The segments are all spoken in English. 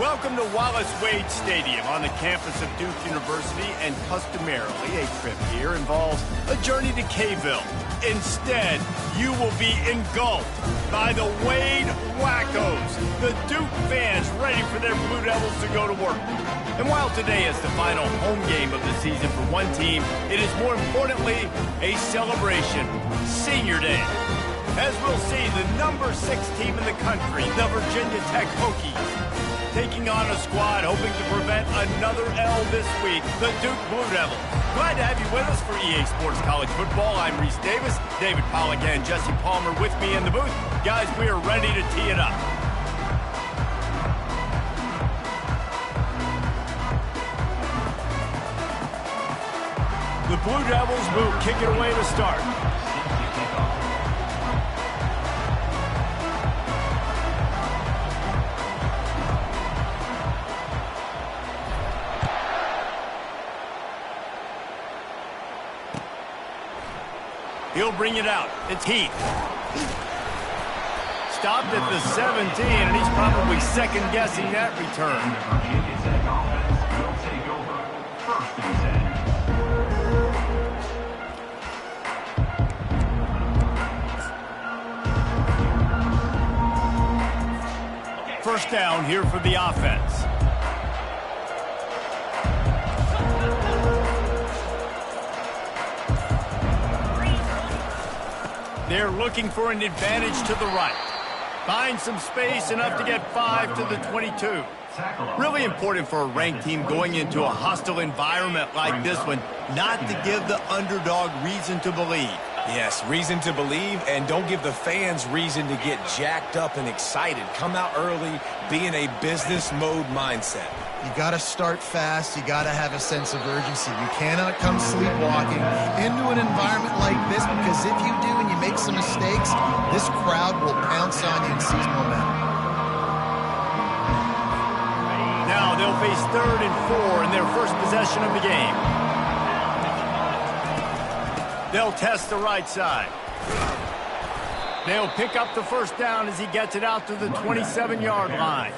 Welcome to Wallace Wade Stadium on the campus of Duke University, and customarily a trip here involves a journey to K-ville. Instead, you will be engulfed by the Wade Wackos, the Duke fans ready for their Blue Devils to go to work. And while today is the final home game of the season for one team, it is more importantly a celebration, Senior Day. As we'll see, the number 6 team in the country, the Virginia Tech Hokies, taking on a squad hoping to prevent another L this week, the Duke Blue Devils. Glad to have you with us for EA Sports College Football. I'm Reese Davis, David Pollack and Jesse Palmer with me in the booth. Guys, we are ready to tee it up. The Blue Devils will kick it away to start. He'll bring it out. It's Heath. Stopped at the 17, and he's probably second-guessing that return. First down here for the offense. They're looking for an advantage to the right. Find some space, enough to get 5 to the 22. Really important for a ranked team going into a hostile environment like this one, not to give the underdog reason to believe. Yes, reason to believe, and don't give the fans reason to get jacked up and excited. Come out early, be in a business mode mindset. You got to start fast. You got to have a sense of urgency. You cannot come sleepwalking into an environment like this, because if you do and you make some mistakes, this crowd will pounce on you and seize momentum. Now they'll face 3rd and 4 in their first possession of the game. They'll test the right side. They'll pick up the first down as he gets it out to the 27-yard line.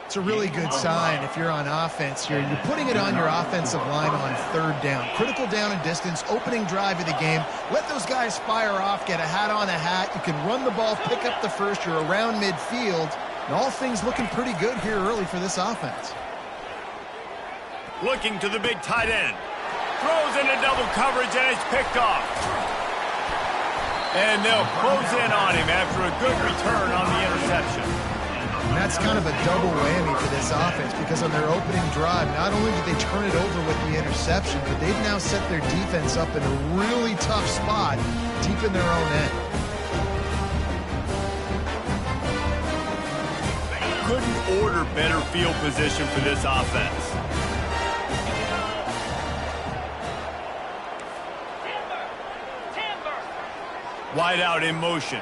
It's a really good sign if you're on offense here. You're putting it on your offensive line on 3rd down. Critical down and distance, opening drive of the game. Let those guys fire off, get a hat on a hat. You can run the ball, pick up the first. You're around midfield. And all things looking pretty good here early for this offense. Looking to the big tight end. Throws into double coverage, and it's picked off. And they'll close in on him after a good return on the interception. And that's kind of a double whammy for this offense, because on their opening drive, not only did they turn it over with the interception, but they've now set their defense up in a really tough spot deep in their own end. Couldn't order better field position for this offense. Wide out in motion.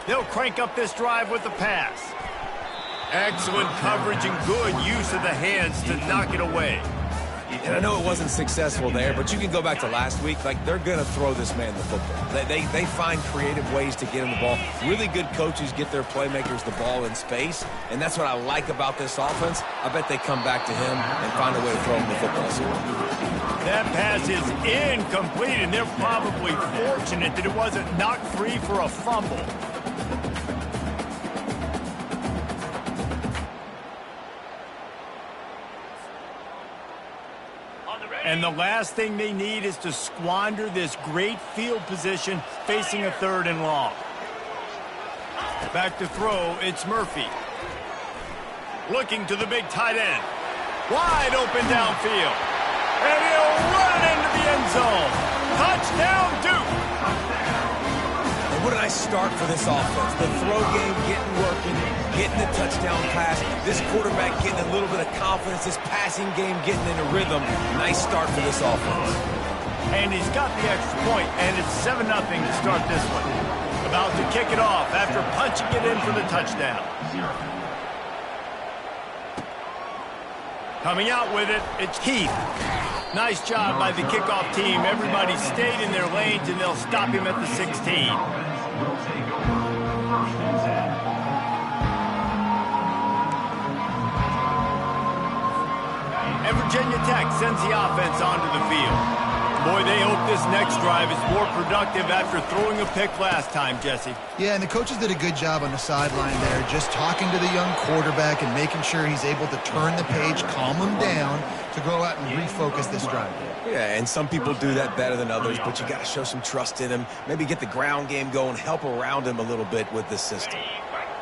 They'll crank up this drive with the pass. Excellent coverage and good use of the hands to knock it away. And I know it wasn't successful there, but you can go back to last week. Like, they're going to throw this man the football. They find creative ways to get him the ball. Really good coaches get their playmakers the ball in space, and that's what I like about this offense. I bet they come back to him and find a way to throw him the football soon. That pass is incomplete, and they're probably fortunate that it wasn't knocked free for a fumble. And the last thing they need is to squander this great field position facing a 3rd and long. Back to throw, it's Murphy. Looking to the big tight end. Wide open downfield. And he'll run it into the end zone. Touchdown, Duke. And what a nice start for this offense. The throw game getting working, getting the touchdown pass. This quarterback getting a little bit of confidence. This passing game getting into rhythm. Nice start for this offense. And he's got the extra point, and it's 7-0 to start this one. About to kick it off after punching it in for the touchdown. Coming out with it, it's Heath. Nice job by the kickoff team. Everybody stayed in their lanes, and they'll stop him at the 16. and Virginia Tech sends the offense onto the field. Boy, they hope this next drive is more productive after throwing a pick last time, Jesse. Yeah, and the coaches did a good job on the sideline there, just talking to the young quarterback and making sure he's able to turn the page, calm him down to go out and refocus this drive. Yeah, and some people do that better than others, but you got to show some trust in him. Maybe get the ground game going, help around him a little bit with this system.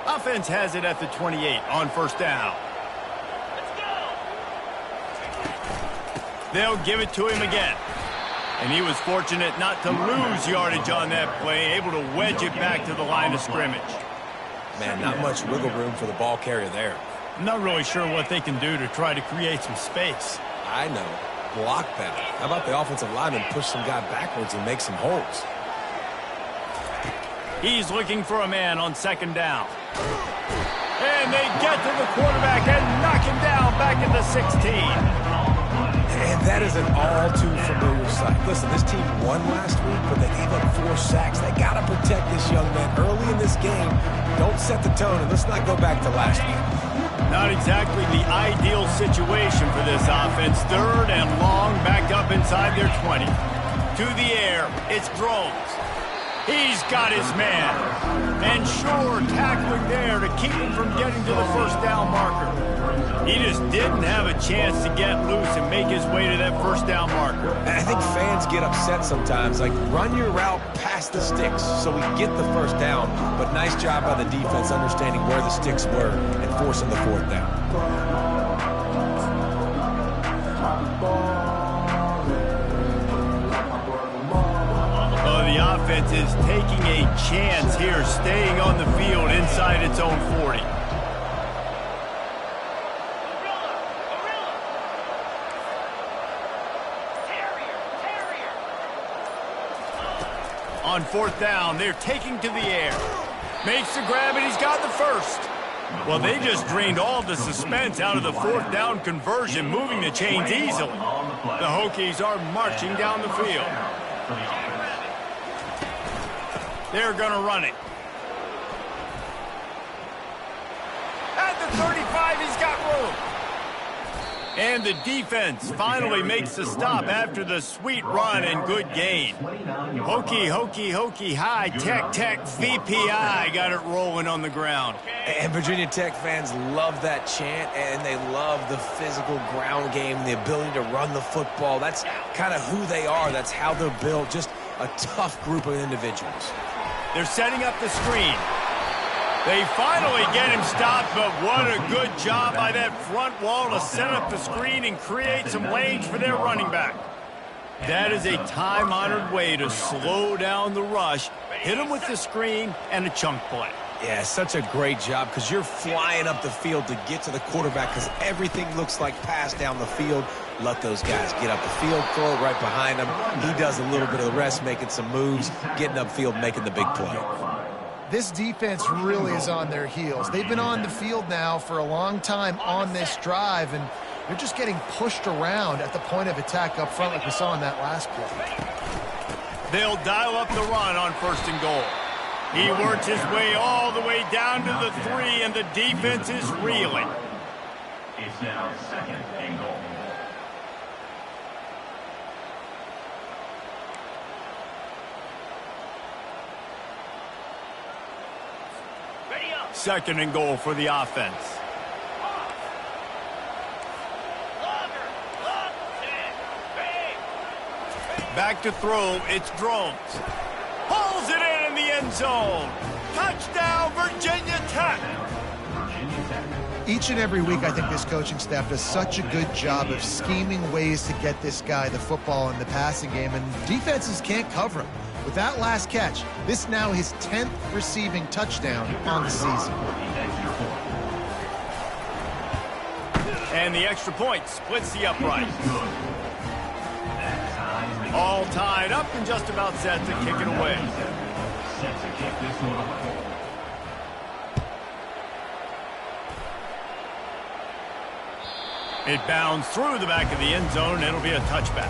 Offense has it at the 28 on first down. They'll give it to him again. And he was fortunate not to lose yardage on that play, able to wedge it back to the line of scrimmage. Man, not much wiggle room for the ball carrier there. I'm not really sure what they can do to try to create some space. I know. Block that. How about the offensive lineman push some guy backwards and make some holes? He's looking for a man on second down. And they get to the quarterback and knock him down back at the 16. And that is an all-too-familiar sight. Listen, this team won last week, but they gave up 4 sacks. They got to protect this young man early in this game. Don't set the tone, and let's not go back to last week. Not exactly the ideal situation for this offense. Third and long, back up inside their 20. To the air, it's Drones. He's got his man. And sure, tackling there to keep him from getting to the first down marker. He just didn't have a chance to get loose and make his way to that first down marker. And I think fans get upset sometimes. Like, run your route past the sticks so we get the first down. But nice job by the defense understanding where the sticks were and forcing the fourth down. The offense is taking a chance here, staying on the field inside its own 40. On fourth down, they're taking to the air. Makes the grab, and he's got the first. Well, they just drained all the suspense out of the fourth down conversion, moving the chains easily. The Hokies are marching down the field. They're going to run it. At the 35, he's got room. And the defense finally makes the stop after the sweet run and good gain. Hokie, Hokie, Hokie, high, Tech, Tech, VPI got it rolling on the ground. And Virginia Tech fans love that chant, and they love the physical ground game, the ability to run the football. That's kind of who they are. That's how they're built. Just a tough group of individuals. They're setting up the screen. They finally get him stopped, but what a good job by that front wall to set up the screen and create some lanes for their running back. That is a time-honored way to slow down the rush, hit him with the screen, and a chunk play. Yeah, such a great job because you're flying up the field to get to the quarterback because everything looks like pass down the field. Let those guys get up the field, throw it right behind him. He does a little bit of the rest, making some moves, getting upfield, making the big play. This defense really is on their heels. They've been on the field now for a long time on this drive, and they're just getting pushed around at the point of attack up front like we saw in that last play. They'll dial up the run on first and goal. He works his way all the way down to the 3, and the defense is reeling. It's now second and goal. Second and goal for the offense. Back to throw, it's Drones. Pulls it in the end zone. Touchdown, Virginia Tech. Each and every week, I think this coaching staff does such a good job of scheming ways to get this guy the football in the passing game, and defenses can't cover him. With that last catch, this now his 10th receiving touchdown on the season. And the extra point splits the upright. All tied up and just about set to kick it away. Set to kick this one off. It bounds through the back of the end zone, and it'll be a touchback.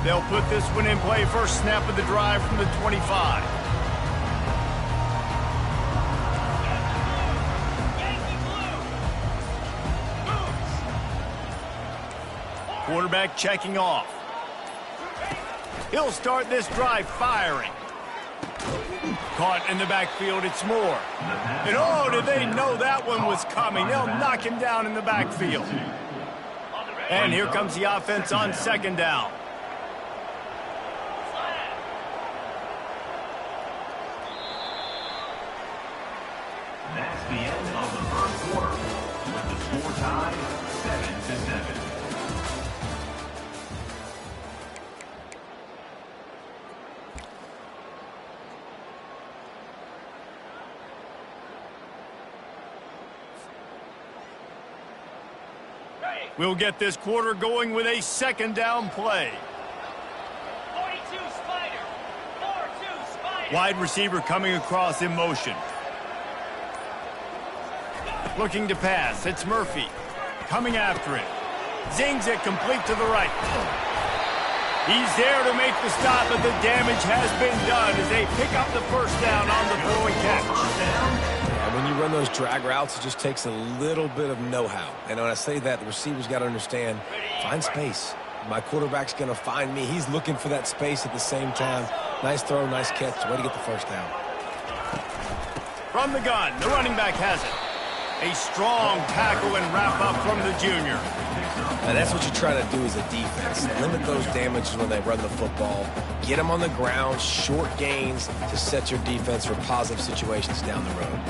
They'll put this one in play first snap of the drive from the 25. Quarterback checking off. He'll start this drive firing. Caught in the backfield, it's Moore. And oh, did they know that one was coming? They'll knock him down in the backfield. And here comes the offense on second down. That's the end of the first quarter, with the score tied 7-7. We'll get this quarter going with a second down play. 42 Spider. 4-2 Spider. Wide receiver coming across in motion. Looking to pass. It's Murphy. Coming after it. Zings it complete to the right. He's there to make the stop, but the damage has been done as they pick up the first down on the throw and catch. When you run those drag routes, it just takes a little bit of know-how. And when I say that, the receiver's got to understand, find space. My quarterback's going to find me. He's looking for that space at the same time. Nice throw, nice catch. Way to get the first down. From the gun, the running back has it. A strong tackle and wrap up from the junior. Now that's what you try to do as a defense. Limit those damages when they run the football. Get them on the ground, short gains to set your defense for positive situations down the road.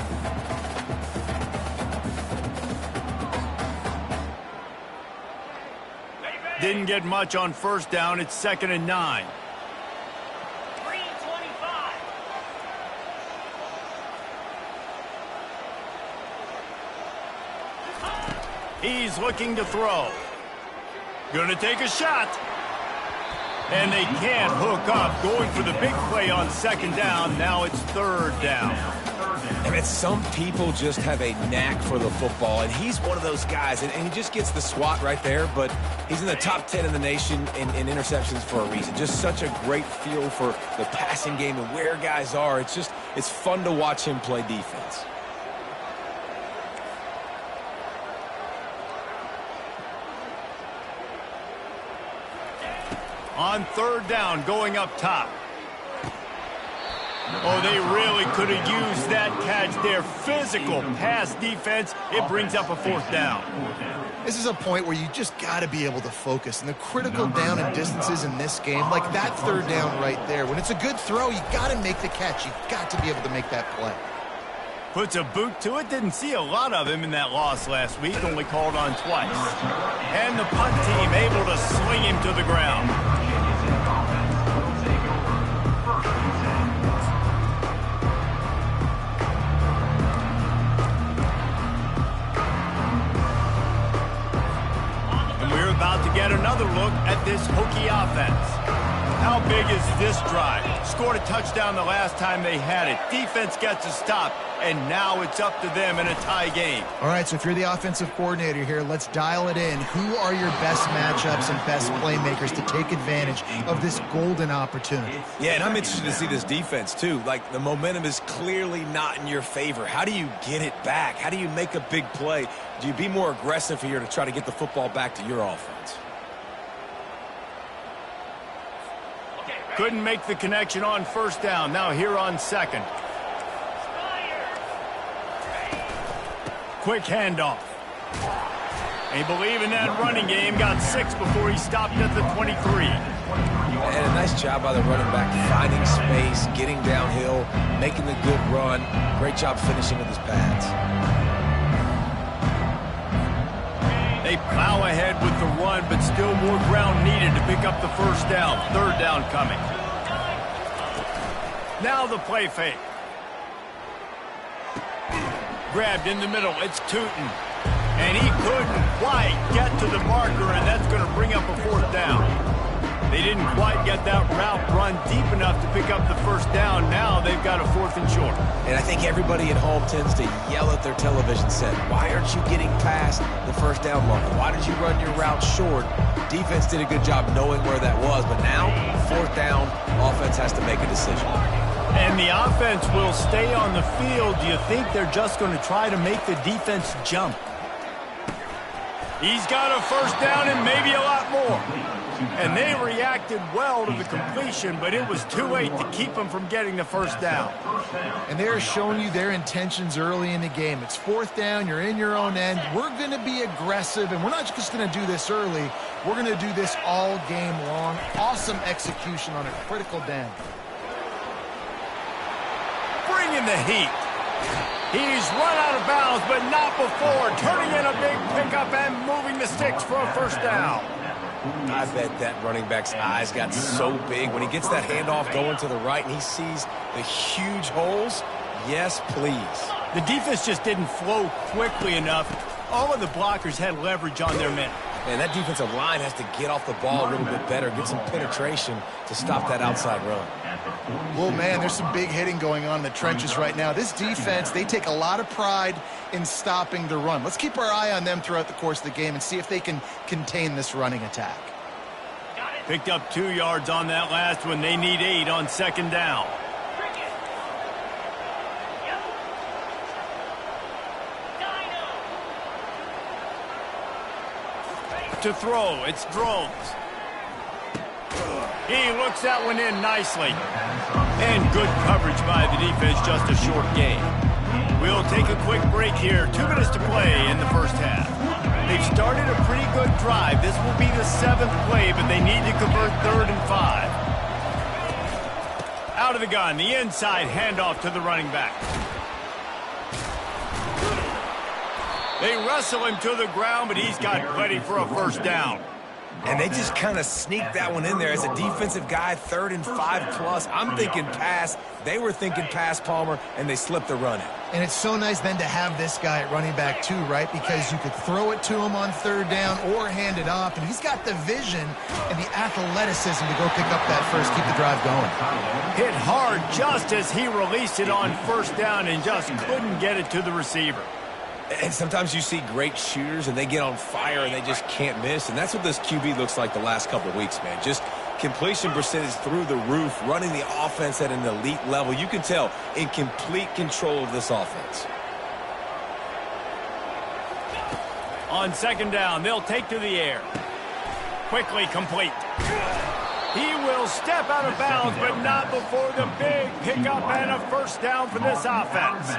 Didn't get much on first down. It's 2nd and 9. 3-25. He's looking to throw. Gonna take a shot. And they can't hook up. Going for the big play on second down. Now it's 3rd down. I mean, some people just have a knack for the football, and he's one of those guys, and he just gets the swat right there, but he's in the top 10 in the nation in interceptions for a reason. Just such a great feel for the passing game and where guys are. It's fun to watch him play defense. On 3rd down, going up top. Oh, they really could have used that catch there. Physical pass defense. It brings up a 4th down. This is a point where you just got to be able to focus. And the critical down and distances in this game, like that 3rd down right there, when it's a good throw, you got to make the catch. You've got to be able to make that play. Puts a boot to it. Didn't see a lot of him in that loss last week. Only called on twice. And the punt team able to sling him to the ground. About to get another look at this Hokie offense. How big is this drive? Scored a touchdown the last time they had it. Defense gets a stop, and now it's up to them in a tie game. All right, so if you're the offensive coordinator here, let's dial it in. Who are your best matchups and best playmakers to take advantage of this golden opportunity? Yeah, and I'm interested to see this defense, too. Like, the momentum is clearly not in your favor. How do you get it back? How do you make a big play? Do you be more aggressive here to try to get the football back to your offense? Couldn't make the connection on first down. Now here on 2nd. Quick handoff. They believe in that running game. Got 6 before he stopped at the 23. And a nice job by the running back, finding space, getting downhill, making the good run. Great job finishing with his pads. They plow ahead with the run, but still more ground needed to pick up the first down. 3rd down coming. Now the play fake. Grabbed in the middle. It's Tootin. And he couldn't quite get to the marker, and that's going to bring up a 4th down. They didn't quite get that route run deep enough to pick up the first down. Now they've got a 4th and short. And I think everybody at home tends to yell at their television set, why aren't you getting past the first down marker? Why did you run your route short? Defense did a good job knowing where that was, but now, 4th down, offense has to make a decision. And the offense will stay on the field. Do you think they're just going to try to make the defense jump? He's got a first down and maybe a lot more. And they reacted well to the completion, but it was too late to keep them from getting the first down. And they're showing you their intentions early in the game. It's 4th down, you're in your own end. We're going to be aggressive, and we're not just going to do this early. We're going to do this all game long. Awesome execution on a critical down. Bring in the heat. He's run out of bounds, but not before. Turning in a big pickup and moving the sticks for a first down. I bet that running back's eyes got so big when he gets that handoff going to the right and he sees the huge holes. Yes, please. The defense just didn't flow quickly enough. All of the blockers had leverage on their men. And that defensive line has to get off the ball a little bit better, get some penetration to stop that outside run. Well, man, there's some big hitting going on in the trenches right now. This defense, they take a lot of pride in stopping the run. Let's keep our eye on them throughout the course of the game and see if they can contain this running attack. Picked up 2 yards on that last one. They need 8 on 2nd down. To throw, it's Drones. He looks that one in nicely. And good coverage by the defense, just a short gain. We'll take a quick break here. 2 minutes to play in the first half. They've started a pretty good drive. This will be the 7th play, but they need to convert 3rd and 5. Out of the gun, the inside handoff to the running back. They wrestle him to the ground, but he's got plenty for a first down. And they just kind of sneaked that one in there as a defensive guy, 3rd and 5 plus. I'm thinking pass. They were thinking pass, Palmer, and they slipped the run in. And it's so nice then to have this guy at running back too, right? Because you could throw it to him on 3rd down or hand it off. And he's got the vision and the athleticism to go pick up that first, keep the drive going. Hit hard just as he released it on 1st down and just couldn't get it to the receiver. And sometimes you see great shooters and they get on fire and they just can't miss. And that's what this QB looks like the last couple of weeks, man. Just completion percentage through the roof, running the offense at an elite level. You can tell in complete control of this offense. On 2nd down, they'll take to the air. Quickly complete. He will step out of bounds, but not before the big pickup and a first down for this offense.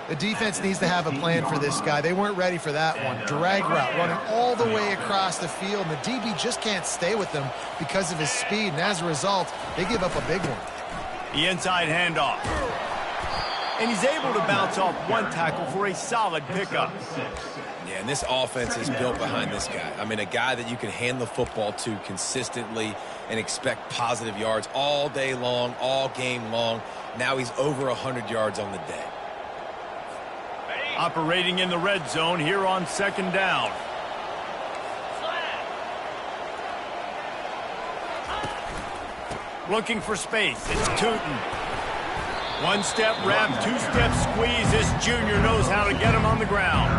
The defense needs to have a plan for this guy. They weren't ready for that one. Drag route, running all the way across the field, and the DB just can't stay with them because of his speed, and as a result, they give up a big one. The inside handoff. And he's able to bounce off one tackle for a solid pickup. Yeah, and this offense is built behind this guy. I mean, a guy that you can hand the football to consistently and expect positive yards all day long, all game long. Now he's over 100 yards on the day. Operating in the red zone here on 2nd down. Looking for space. It's Tootin. 1-step wrap, 2-step squeeze. This junior knows how to get him on the ground.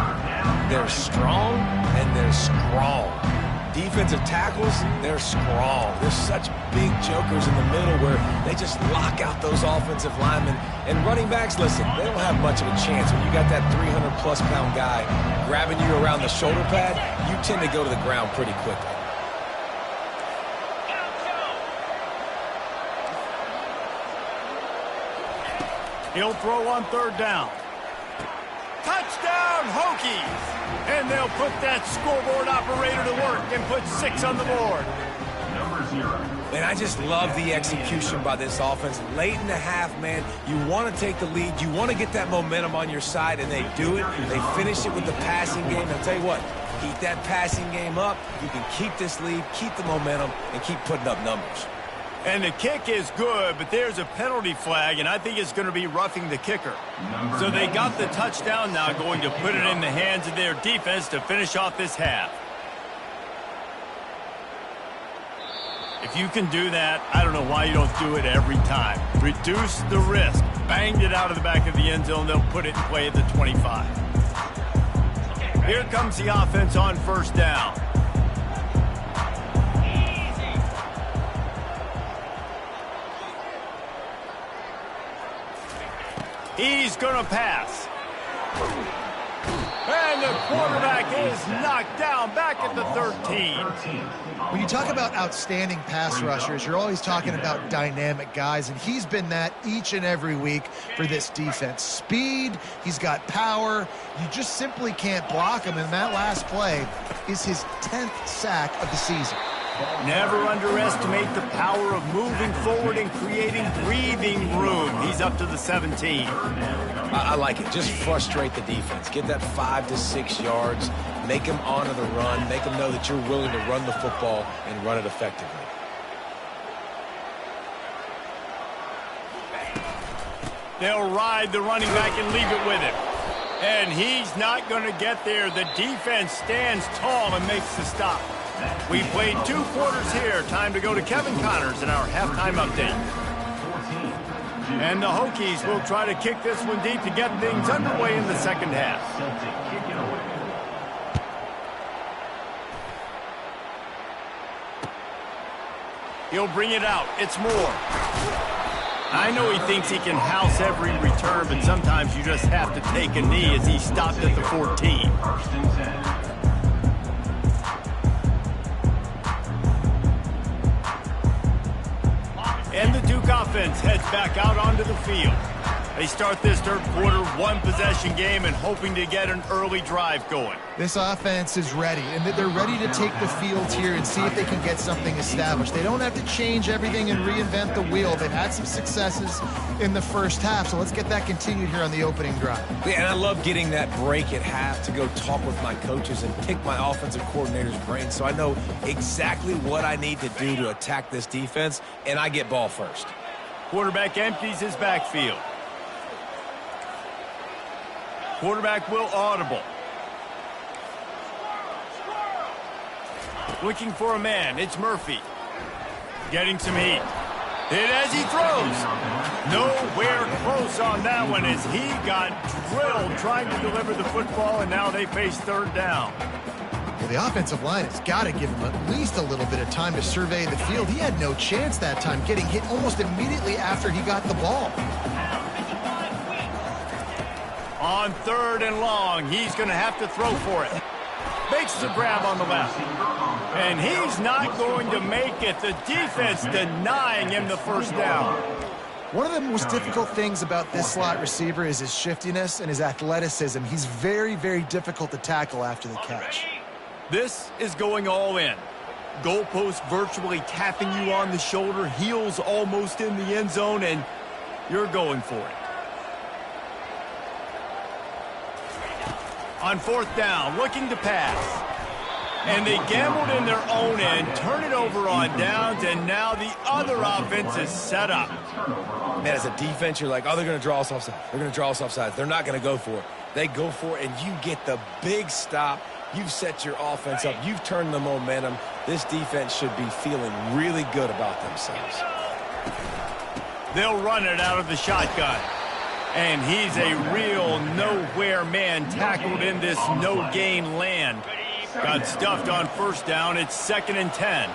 They're strong and they're strong. Defensive tackles, they're strong. They're such big jokers in the middle where they just lock out those offensive linemen. And running backs, listen, they don't have much of a chance. When you got that 300-plus pound guy grabbing you around the shoulder pad, you tend to go to the ground pretty quickly. He'll throw on 3rd down. Touchdown, Hokies! And they'll put that scoreboard operator to work and put 6 on the board. And I just love the execution by this offense. Late in the half, man, you want to take the lead. You want to get that momentum on your side, and they do it. They finish it with the passing game. I'll tell you what, keep that passing game up. You can keep this lead, keep the momentum, and keep putting up numbers. And the kick is good, but there's a penalty flag, and I think it's going to be roughing the kicker. So they got the touchdown, now going to put it in the hands of their defense to finish off this half. If you can do that, I don't know why you don't do it every time. Reduce the risk. Banged it out of the back of the end zone. They'll put it in play at the 25. Here comes the offense on first down. He's going to pass. And the quarterback is knocked down back at the 13. When you talk about outstanding pass rushers, you're always talking about dynamic guys, and he's been that each and every week for this defense. Speed, he's got power. You just simply can't block him, and that last play is his 10th sack of the season. Never underestimate the power of moving forward and creating breathing room. He's up to the 17. I like it. Just frustrate the defense. Get that 5 to 6 yards. Make them honor the run. Make them know that you're willing to run the football and run it effectively. They'll ride the running back and leave it with him. And he's not going to get there. The defense stands tall and makes the stop. We played 2 quarters here. Time to go to Kevin Connors in our halftime update. And the Hokies will try to kick this one deep to get things underway in the second half. He'll bring it out. It's Moore. I know he thinks he can house every return, but sometimes you just have to take a knee as he stopped at the 14. And the Duke offense heads back out onto the field. They start this third quarter, 1-possession game, and hoping to get an early drive going. This offense is ready, and they're ready to take the field here and see if they can get something established. They don't have to change everything and reinvent the wheel. They've had some successes in the first half, so let's get that continued here on the opening drive. Yeah, and I love getting that break at half to go talk with my coaches and pick my offensive coordinator's brain so I know exactly what I need to do to attack this defense, and I get ball first. Quarterback empties his backfield. Quarterback will audible. Looking for a man. It's Murphy. Getting some heat. Hit as he throws. Nowhere close on that one as he got drilled trying to deliver the football, and now they face third down. Well, the offensive line has got to give him at least a little bit of time to survey the field. He had no chance that time, getting hit almost immediately after he got the ball. On 3rd and long, he's going to have to throw for it. Makes the grab on the left. And he's not going to make it. The defense denying him the first down. One of the most difficult things about this slot receiver is his shiftiness and his athleticism. He's very, very difficult to tackle after the catch. This is going all in. Goalpost virtually tapping you on the shoulder, heels almost in the end zone, and you're going for it. On 4th down, looking to pass. And they gambled in their own end, turn it over on downs, and now the other offense is set up. Man, as a defense, you're like, oh, they're going to draw us offside. They're going to draw us offside. They're not going to go for it. They go for it, and you get the big stop. You've set your offense up. You've turned the momentum. This defense should be feeling really good about themselves. They'll run it out of the shotgun. And he's a real nowhere man tackled in this no-gain land. Got stuffed on 1st down. It's 2nd and 10.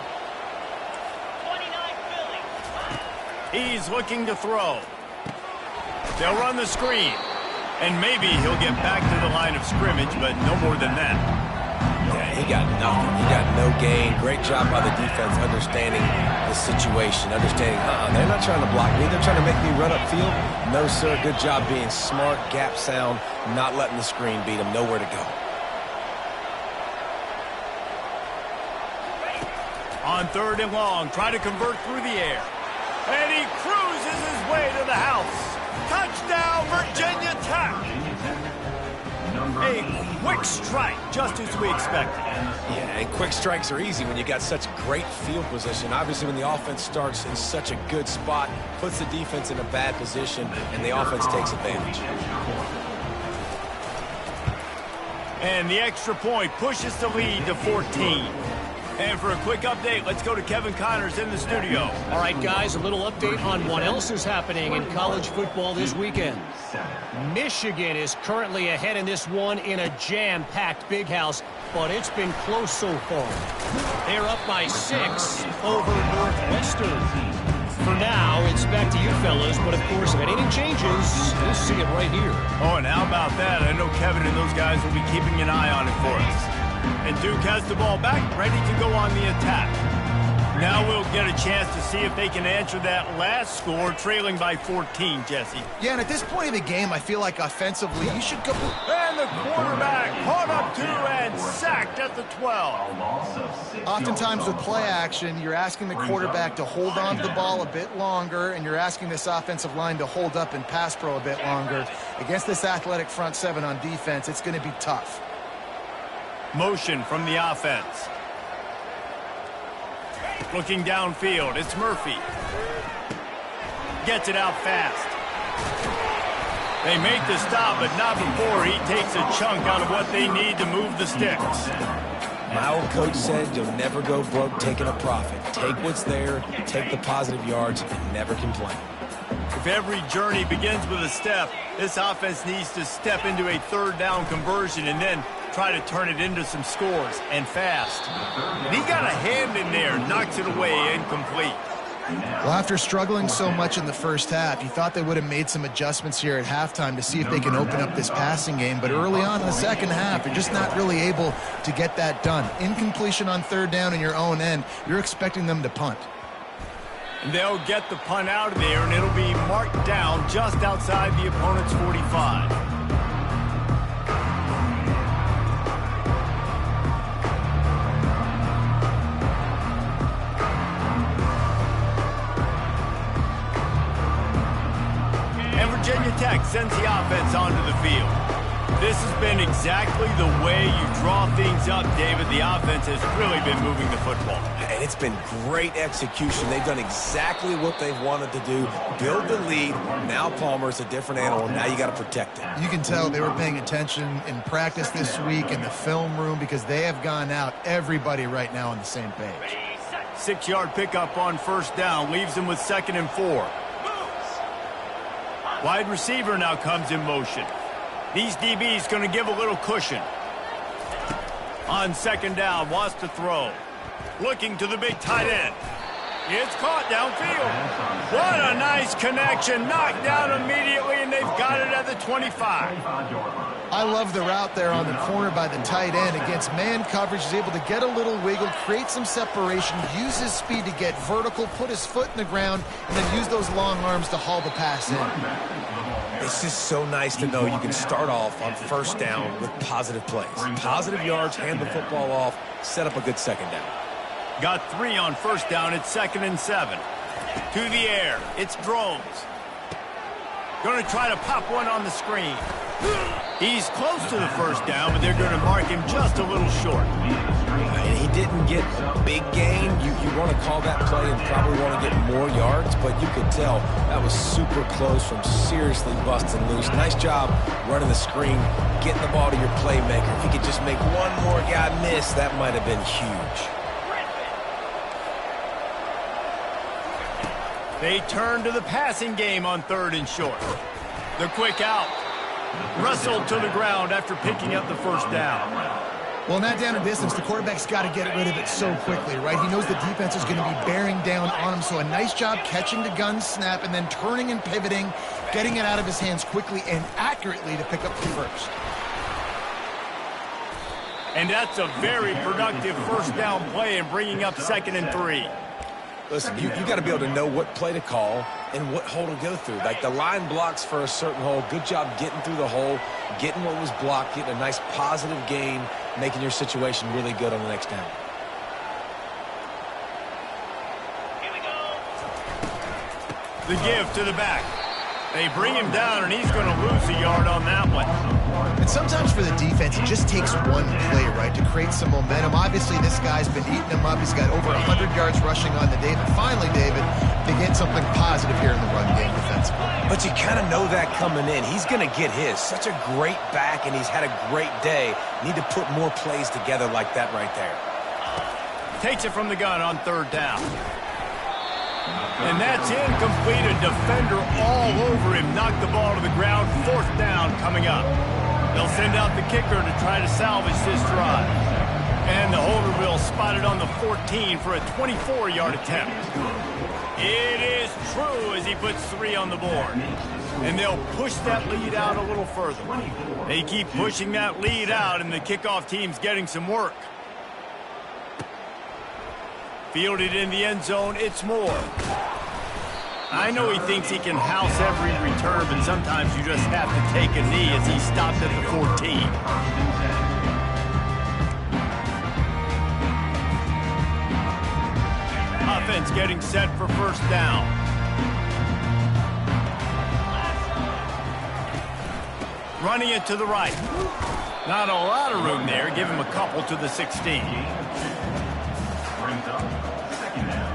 He's looking to throw. They'll run the screen. And maybe he'll get back to the line of scrimmage, but no more than that. Yeah, he got nothing. He got no gain. Great job by the defense understanding the situation, understanding, they're not trying to block me. They're trying to make me run upfield. No, sir. Good job being smart, gap sound, not letting the screen beat him. Nowhere to go. On 3rd and long, try to convert through the air. And he cruises his way to the house. Touchdown, Virginia Tech. A quick strike, just as we expected. Yeah, and quick strikes are easy when you got such great field position. Obviously, when the offense starts in such a good spot, puts the defense in a bad position, and the offense takes advantage. And the extra point pushes the lead to 14. And for a quick update, let's go to Kevin Connors in the studio. All right, guys, a little update on what else is happening in college football this weekend. Michigan is currently ahead in this one in a jam-packed Big House, but it's been close so far. They're up by 6 over Northwestern. For now, it's back to you fellas, but of course, if anything changes, you'll see it right here. Oh, and how about that? I know Kevin and those guys will be keeping an eye on it for us. And Duke has the ball back, ready to go on the attack. Now we'll get a chance to see if they can answer that last score, trailing by 14, Jesse. Yeah, and at this point in the game, I feel like offensively, you should go. And the quarterback caught up to and sacked at the 12. Oftentimes with play action, you're asking the quarterback to hold on to the ball a bit longer, and you're asking this offensive line to hold up and pass pro a bit longer. Against this athletic front seven on defense, it's going to be tough. Motion from the offense. Looking downfield, it's Murphy. Gets it out fast. They make the stop, but not before he takes a chunk out of what they need to move the sticks. My old coach said you'll never go broke taking a profit. Take what's there, take the positive yards, and never complain. If every journey begins with a step, this offense needs to step into a third down conversion and then try to turn it into some scores, and fast. And he got a hand in there, knocks it away, incomplete. Well, after struggling so much in the first half, you thought they would have made some adjustments here at halftime to see if they can open up this passing game. But early on in the second half, you're just not really able to get that done. Incompletion on third down in your own end, you're expecting them to punt. And they'll get the punt out of there, and it'll be marked down just outside the opponent's 45. Virginia Tech sends the offense onto the field. This has been exactly the way you draw things up, David. The offense has really been moving the football. And it's been great execution. They've done exactly what they've wanted to do. Build the lead. Now Palmer's a different animal. Now you got to protect it. You can tell they were paying attention in practice this week in the film room because they have gone out, everybody right now on the same page. 6-yard pickup on first down. Leaves them with 2nd and 4. Wide receiver now comes in motion. These DBs going to give a little cushion. On 2nd down, wants to throw. Looking to the big tight end. It's caught downfield. What a nice connection. Knocked down immediately, and they've got it at the 25. I love the route there on the corner by the tight end against man coverage. He's able to get a little wiggle, create some separation, use his speed to get vertical, put his foot in the ground, and then use those long arms to haul the pass in. It's just so nice to know you can start off on first down with positive plays. Positive yards, hand the football off, set up a good second down. Got 3 on first down. It's 2nd and 7. To the air. It's Drones. Going to try to pop one on the screen. He's close to the first down, but they're going to mark him just a little short. And he didn't get big gain. You want to call that play and probably want to get more yards, but you could tell that was super close from seriously busting loose. Nice job running the screen, getting the ball to your playmaker. If he could just make one more guy miss, that might have been huge. They turn to the passing game on 3rd and short. The quick out. Wrestled to the ground after picking up the first down. Well, in that down and distance, the quarterback's got to get rid of it so quickly, right? He knows the defense is going to be bearing down on him, so a nice job catching the gun snap and then turning and pivoting, getting it out of his hands quickly and accurately to pick up the first. And that's a very productive first down play and bringing up 2nd and 3. Listen, you got to be able to know what play to call and what hole to go through. Like the line blocks for a certain hole. Good job getting through the hole, getting what was blocked, getting a nice positive gain, making your situation really good on the next down. Here we go. The give to the back. They bring him down, and he's going to lose a yard on that one. And sometimes for the defense, it just takes one play, right, to create some momentum. Obviously, this guy's been eating him up. He's got over 100 yards rushing on the day. But finally, David, they get something positive here in the run game defensively. But you kind of know that coming in. He's going to get his. Such a great back, and he's had a great day. Need to put more plays together like that right there. Takes it from the gun on 3rd down. And that's incomplete. A defender all over him. Knocked the ball to the ground. 4th down coming up. They'll send out the kicker to try to salvage this drive. And the holder will spot it on the 14 for a 24-yard attempt. It is true as he puts 3 on the board. And they'll push that lead out a little further. They keep pushing that lead out, and the kickoff team's getting some work. Fielded in the end zone, it's Moore. I know he thinks he can house every return, but sometimes you just have to take a knee as he stopped at the 14. Offense getting set for 1st down. Running it to the right. Not a lot of room there. Give him a couple to the 16. Brings up 2nd down.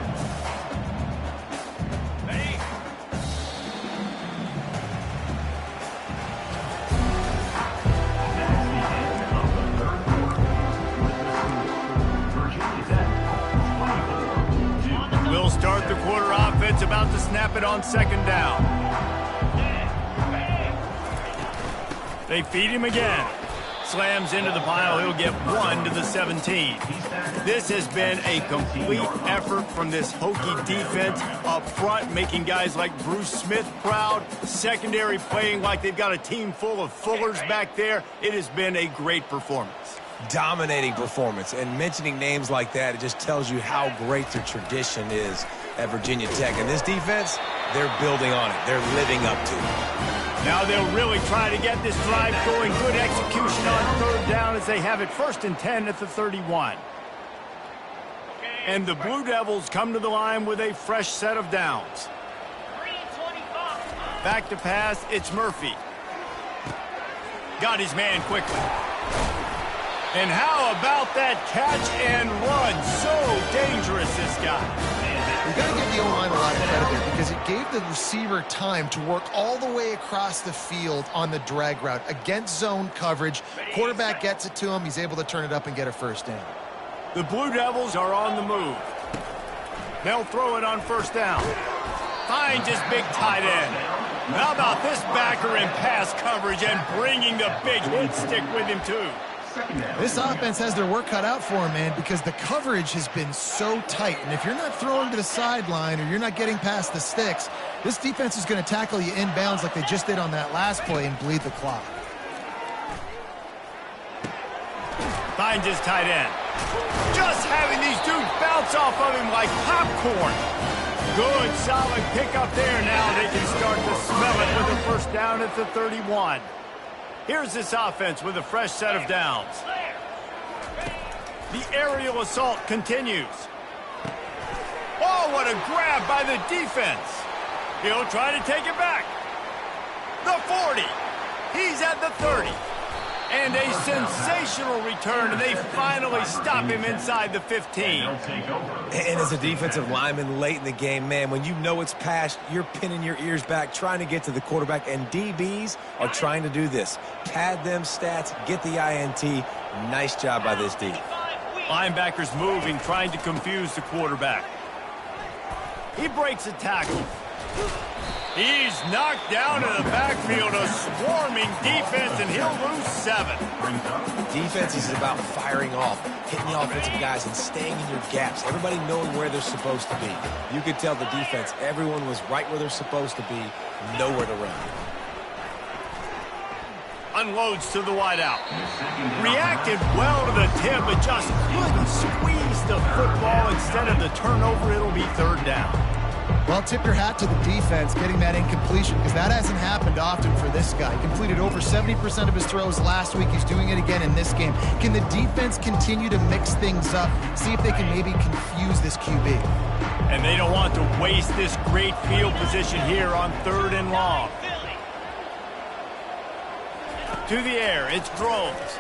We'll start the quarter offense, about to snap it on 2nd down. They feed him again. Slams into the pile. He'll get 1 to the 17. This has been a complete effort from this Hokie defense up front, making guys like Bruce Smith proud. Secondary playing like they've got a team full of Fullers back there. It has been a great performance. Dominating performance. And mentioning names like that, it just tells you how great their tradition is at Virginia Tech. And this defense, they're building on it. They're living up to it. Now they'll really try to get this drive going. Good execution on 3rd down as they have it 1st and 10 at the 31. And the Blue Devils come to the line with a fresh set of downs. Back to pass, it's Murphy. Got his man quickly. And how about that catch and run? So dangerous, this guy. We've got to give the O-line a lot of credit there because it gave the receiver time to work all the way across the field on the drag route against zone coverage. Quarterback gets it to him. He's able to turn it up and get a 1st down. The Blue Devils are on the move. They'll throw it on 1st down. Finds his big tight end. How about this backer in pass coverage and bringing the big hit stick with him, too? This offense has their work cut out for him, man, because the coverage has been so tight. And if you're not throwing to the sideline or you're not getting past the sticks, this defense is going to tackle you inbounds like they just did on that last play and bleed the clock. Finds his tight end. Just having these dudes bounce off of him like popcorn. Good, solid pickup there. Now they can start to smell it with a 1st down at the 31. Here's this offense with a fresh set of downs. The aerial assault continues. Oh, what a grab by the defense. He'll try to take it back. The 40. He's at the 30. And a sensational return, and they finally stop him inside the 15. And as a defensive lineman late in the game, man, when you know it's past, you're pinning your ears back, trying to get to the quarterback, and DBs are trying to do this. Pad them stats, get the INT. Nice job by this D. Linebackers moving, trying to confuse the quarterback. He breaks a tackle. He's knocked down in the backfield, a swarming defense, and he'll lose 7. Defense is about firing off, hitting the offensive guys, and staying in your gaps. Everybody knowing where they're supposed to be. You could tell the defense, everyone was right where they're supposed to be, nowhere to run. Unloads to the wideout. Reacted well to the tip, but just couldn't squeeze the football. Instead of the turnover, it'll be 3rd down. Well, tip your hat to the defense getting that incompletion because that hasn't happened often for this guy. He completed over 70% of his throws last week. He's doing it again in this game. Can the defense continue to mix things up, see if they can maybe confuse this QB? And they don't want to waste this great field position here on 3rd and long. To the air, it's Groves.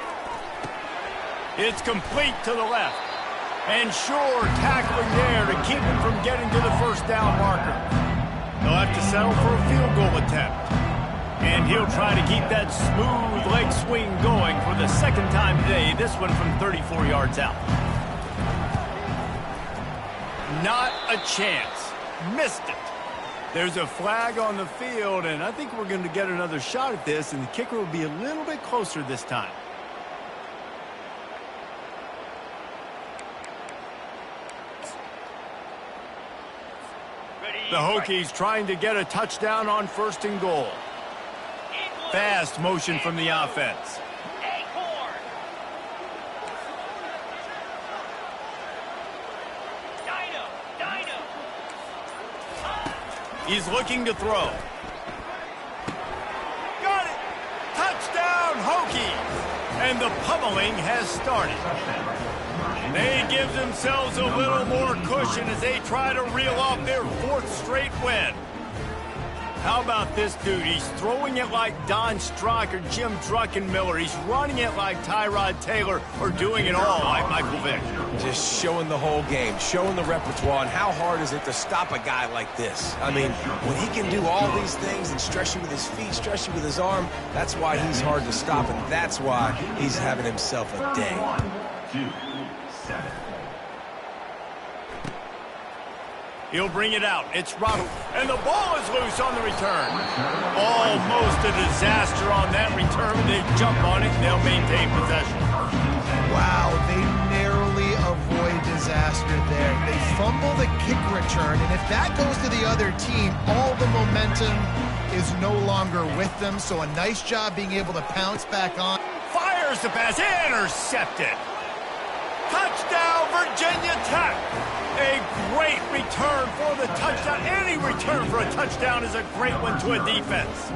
It's complete to the left. And sure, tackling there to keep him from getting to the 1st down marker. They'll have to settle for a field goal attempt. And he'll try to keep that smooth leg swing going for the 2nd time today, this one from 34 yards out. Not a chance. Missed it. There's a flag on the field, and I think we're going to get another shot at this, and the kicker will be a little bit closer this time. The Hokies trying to get a touchdown on 1st and goal. Fast motion from the offense. He's looking to throw. Got it! Touchdown, Hokies! And the pummeling has started. They give themselves a little more cushion as they try to reel off their 4th straight win. How about this dude? He's throwing it like Don Strock or Jim Druckenmiller. He's running it like Tyrod Taylor or doing it all like Michael Vick. Just showing the whole game, showing the repertoire, and how hard is it to stop a guy like this? I mean, when he can do all these things and stress you with his feet, stress you with his arm, that's why he's hard to stop, and that's why he's having himself a day. 2-7. He'll bring it out. It's Ronald. And the ball is loose on the return. Almost a disaster on that return. They jump on it, and they'll maintain possession. Wow, they narrowly avoid disaster there. They fumble the kick return, and if that goes to the other team, all the momentum is no longer with them. So a nice job being able to pounce back on. Fires the pass. Intercepted. Touchdown, Virginia Tech. A great return for the touchdown. Any return for a touchdown is a great one to a defense.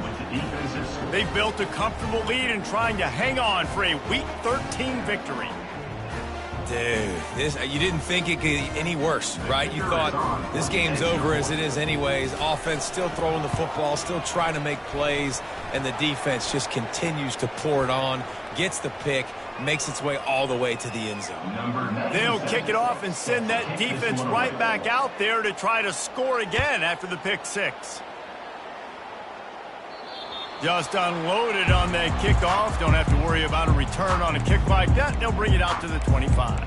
They built a comfortable lead and trying to hang on for a Week 13 victory. Dude, you didn't think it could get any worse, right? You thought this game's over as it is anyways. Offense still throwing the football, still trying to make plays, and the defense just continues to pour it on, gets the pick, makes its way all the way to the end zone. They'll kick it off and send that defense right back out there to try to score again after the pick 6. Just unloaded on that kickoff. Don't have to worry about a return on a kick like that. They'll bring it out to the 25.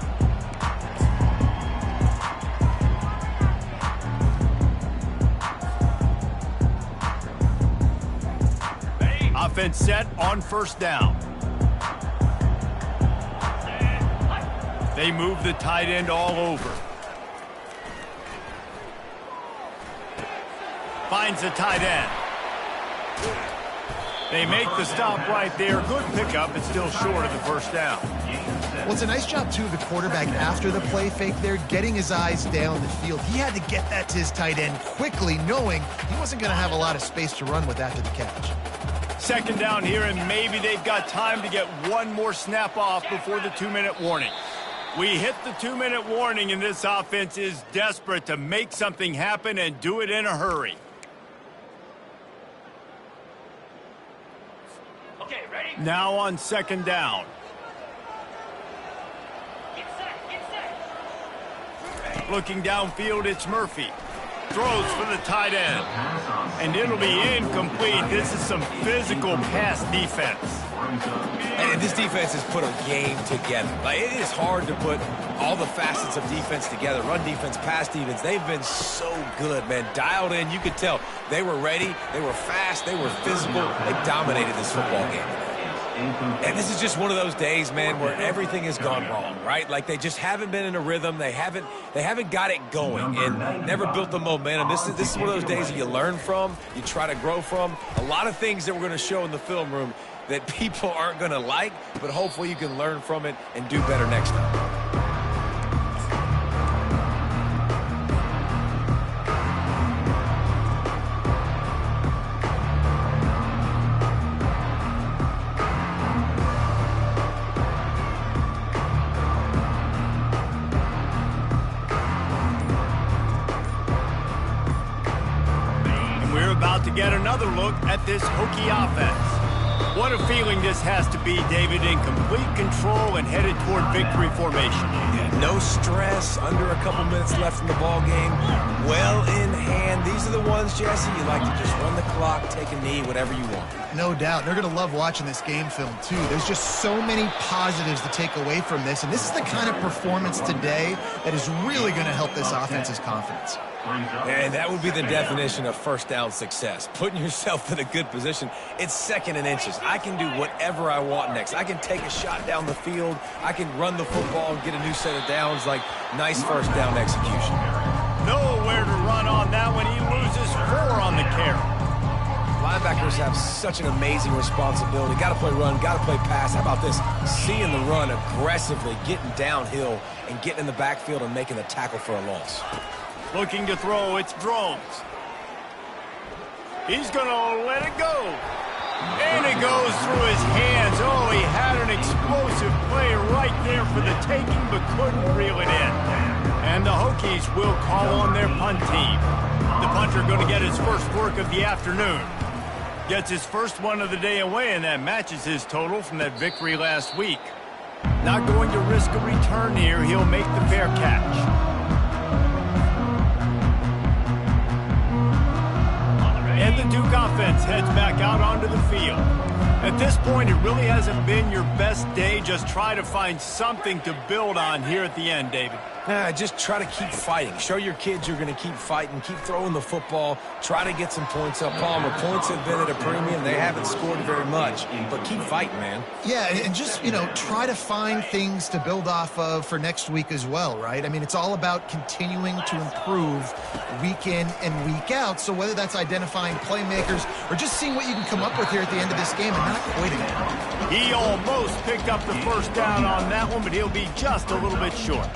Offense set on 1st down. They move the tight end all over. Finds the tight end. They make the stop right there. Good pickup, but still short of the 1st down. Well, it's a nice job, too, of the quarterback after the play fake there, getting his eyes down the field. He had to get that to his tight end quickly, knowing he wasn't going to have a lot of space to run with after the catch. 2nd down here, and maybe they've got time to get one more snap off before the 2-minute warning. We hit the 2-minute warning, and this offense is desperate to make something happen and do it in a hurry. Okay, ready? Now on 2nd down. Get set. Looking downfield, it's Murphy. Throws for the tight end. And it'll be incomplete. This is some physical pass defense. And this defense has put a game together. Like, it is hard to put all the facets of defense together. Run defense, pass defense. They've been so good, man. Dialed in. You could tell they were ready. They were fast. They were physical. They dominated this football game. And this is just one of those days, man, where everything has gone wrong, right? Like, they just haven't been in a rhythm. They haven't got it going and never built the momentum. This is one of those days that you learn from, you try to grow from. A lot of things that we're going to show in the film room that people aren't going to like, but hopefully you can learn from it and do better next time. About to get another look at this Hokie offense. What a feeling this has to be, David, in complete control and headed toward victory formation. Yeah, no stress, under a couple minutes left in the ball game. Well in hand. These are the ones runs, Jesse, you like to just run the clock, take a knee, whatever you want. No doubt. They're going to love watching this game film, too. There's just so many positives to take away from this, and this is the kind of performance today that is really going to help this offense's confidence. And that would be the definition of first down success. Putting yourself in a good position. It's second and inches. I can do whatever I want next. I can take a shot down the field. I can run the football and get a new set of downs. Like, nice first down execution. Nowhere to run on that one. He loses 4 on the carry. Linebackers have such an amazing responsibility. Got to play run, got to play pass. How about this? Seeing the run aggressively, getting downhill, and getting in the backfield and making the tackle for a loss. Looking to throw, it's Drones. He's going to let it go. And it goes through his hands. Oh, he had an explosive play right there for the taking, but couldn't reel it in. And the Hokies will call on their punt team. The punter going to get his first work of the afternoon. Gets his first one of the day away, and that matches his total from that victory last week. Not going to risk a return here. He'll make the fair catch. And the Duke offense heads back out onto the field. At this point, it really hasn't been your best day. Just try to find something to build on here at the end, David. Just try to keep fighting. Show your kids you're going to keep fighting. Keep throwing the football. Try to get some points up. Palmer, points have been at a premium. They haven't scored very much, but keep fighting, man. Yeah, and just, try to find things to build off of for next week as well, right? I mean, it's all about continuing to improve week in and week out. So whether that's identifying playmakers or just seeing what you can come up with here at the end of this game and not quitting it. He almost picked up the first down on that one, but he'll be just a little bit short.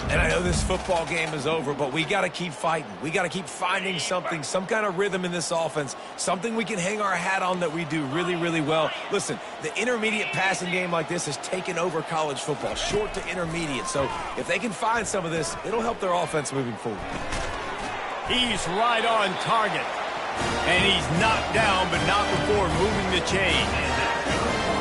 And I know this football game is over, but we got to keep fighting. We got to keep finding something, some kind of rhythm in this offense, something we can hang our hat on that we do really, really well. Listen, the intermediate passing game like this has taken over college football, short to intermediate. So if they can find some of this, it'll help their offense moving forward. He's right on target. And he's knocked down, but not before moving the chain.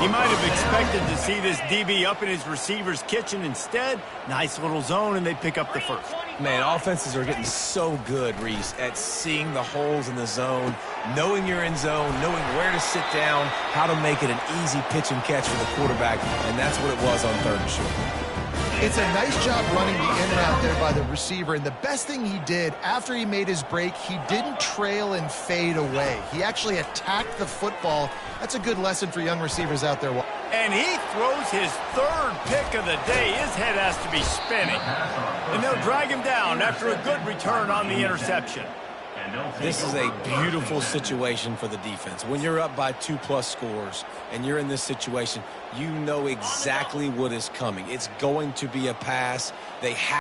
He might have expected to see this DB up in his receiver's kitchen. Instead, nice little zone, and they pick up the first. Man, offenses are getting so good, Reese, at seeing the holes in the zone, knowing you're in zone, knowing where to sit down, how to make it an easy pitch and catch for the quarterback, and that's what it was on 3rd and short. It's a nice job running the in and out there by the receiver, and the best thing he did after he made his break, he didn't trail and fade away. He actually attacked the football. That's a good lesson for young receivers out there. And he throws his 3rd pick of the day. His head has to be spinning. And they'll drag him down after a good return on the interception. This is a beautiful situation for the defense. When you're up by 2+ scores and you're in this situation, you know exactly what is coming. It's going to be a pass. They have